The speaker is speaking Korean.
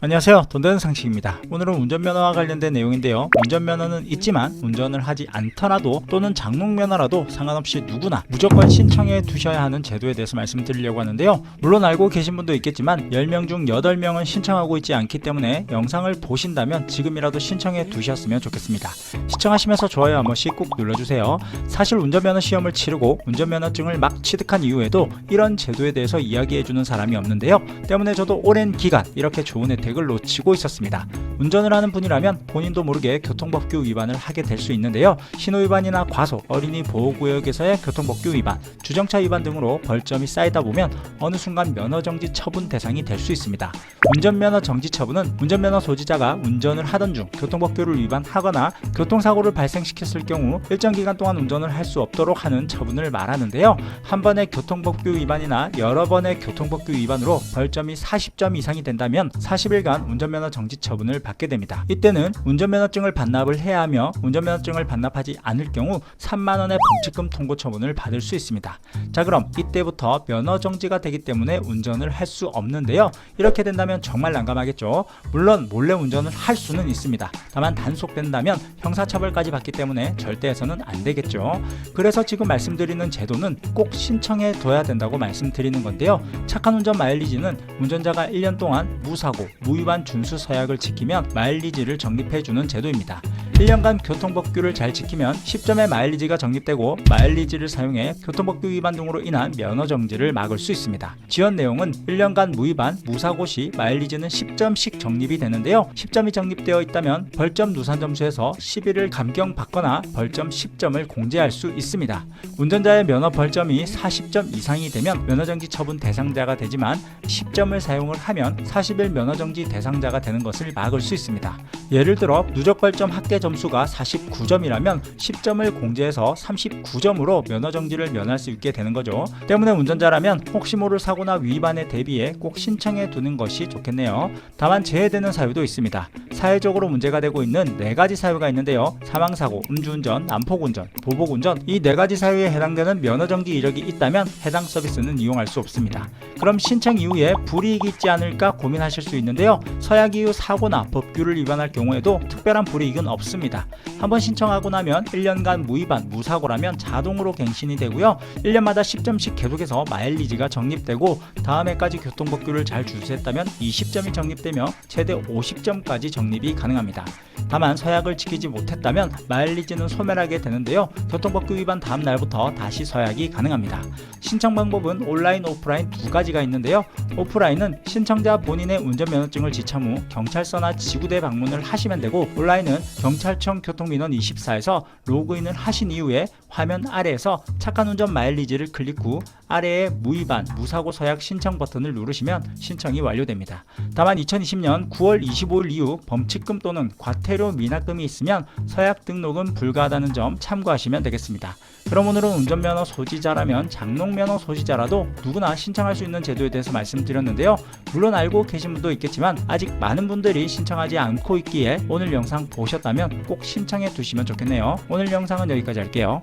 안녕하세요, 돈되는 상식입니다. 오늘은 운전면허와 관련된 내용인데요, 운전면허는 있지만 운전을 하지 않더라도 또는 장롱면허라도 상관없이 누구나 무조건 신청해 두셔야 하는 제도에 대해서 말씀드리려고 하는데요, 물론 알고 계신 분도 있겠지만 10명 중 8명은 신청하고 있지 않기 때문에 영상을 보신다면 지금이라도 신청해 두셨으면 좋겠습니다. 시청하시면서 좋아요 한 번씩 꼭 눌러주세요. 사실 운전면허 시험을 치르고 운전면허증을 막 취득한 이후에도 이런 제도에 대해서 이야기해주는 사람이 없는데요, 때문에 저도 오랜 기간 이렇게 좋은 혜택을 놓치고 있었습니다. 운전을 하는 분이라면 본인도 모르게 교통법규 위반을 하게 될 수 있는데요, 신호위반이나 과속, 어린이 보호구역에서의 교통법규 위반, 주정차 위반 등으로 벌점이 쌓이다 보면 어느 순간 면허정지 처분 대상이 될 수 있습니다. 운전면허 정지 처분은 운전면허 소지자가 운전을 하던 중 교통법규를 위반하거나 교통사고를 발생시켰을 경우 일정 기간 동안 운전을 할 수 없도록 하는 처분을 말하는데요, 한 번의 교통법규 위반이나 여러 번의 교통법규 위반으로 벌점이 40점 이상이 된다면 40일간 운전면허 정지 처분을 받게 됩니다. 이때는 운전면허증을 반납을 해야 하며 운전면허증을 반납하지 않을 경우 3만원의 범칙금 통고 처분을 받을 수 있습니다. 자, 그럼 이때부터 면허 정지가 되기 때문에 운전을 할 수 없는데요, 이렇게 된다면 정말 난감하겠죠. 물론 몰래 운전을 할 수는 있습니다. 다만 단속된다면 형사처벌까지 받기 때문에 절대 해서는 안 되겠죠. 그래서 지금 말씀드리는 제도는 꼭 신청해 둬야 된다고 말씀드리는 건데요, 착한 운전 마일리지는 운전자가 1년 동안 무사고 무위반 준수 서약을 지키면 마일리지를 적립해주는 제도입니다. 1년간 교통법규를 잘 지키면 10점의 마일리지가 적립되고 마일리지를 사용해 교통법규 위반 등으로 인한 면허정지를 막을 수 있습니다. 지원 내용은 1년간 무위반, 무사고 시 마일리지는 10점씩 적립이 되는데요, 10점이 적립되어 있다면 벌점 누산 점수에서 11을 감경받거나 벌점 10점을 공제할 수 있습니다. 운전자의 면허 벌점이 40점 이상이 되면 면허정지 처분 대상자가 되지만 10점을 사용을 하면 40일 면허정지 대상자가 되는 것을 막을 수 있습니다. 예를 들어 누적 벌점 합계 점수가 49점이라면 10점을 공제해서 39점으로 면허정지를 면할 수 있게 되는 거죠. 때문에 운전자라면 혹시 모를 사고나 위반에 대비해 꼭 신청해 두는 것이 좋겠네요. 다만 제외되는 사유도 있습니다. 사회적으로 문제가 되고 있는 4가지 사유가 있는데요, 사망사고, 음주운전, 난폭운전, 보복운전, 이 4가지 사유에 해당되는 면허정지 이력이 있다면 해당 서비스는 이용할 수 없습니다. 그럼 신청 이후에 불이익이 있지 않을까 고민하실 수 있는데요, 서약 이후 사고나 법규를 위반할 경우에도 특별한 불이익은 없습니다. 한번 신청하고 나면 1년간 무위반, 무사고라면 자동으로 갱신이 되고요, 1년마다 10점씩 계속해서 마일리지가 적립되고 다음 해까지 교통법규를 잘 준수했다면 20점이 적립되며 최대 50점까지 적립이 가능합니다. 다만 서약을 지키지 못했다면 마일리지는 소멸하게 되는데요, 교통법규 위반 다음 날부터 다시 서약이 가능합니다. 신청 방법은 온라인, 오프라인 2가지가 있는데요, 오프라인은 신청자 본인의 운전면허증을 지참 후 경찰서나 지구대 방문을 하시면 되고, 온라인은 경찰청 교통민원 24에서 로그인을 하신 이후에 화면 아래에서 착한 운전 마일리지를 클릭 후 아래에 무위반, 무사고 서약 신청 버튼을 누르시면 신청이 완료됩니다. 다만 2020년 9월 25일 이후 범칙금 또는 과태료 미납금이 있으면 서약 등록은 불가하다는 점 참고하시면 되겠습니다. 그럼 오늘은 운전면허 소지자라면 장롱면허 소지자라도 누구나 신청할 수 있는 제도에 대해서 말씀드렸는데요, 물론 알고 계신 분도 있겠지만 아직 많은 분들이 신청하지 않고 있기에 오늘 영상 보셨다면 꼭 신청해 두시면 좋겠네요. 오늘 영상은 여기까지 할게요.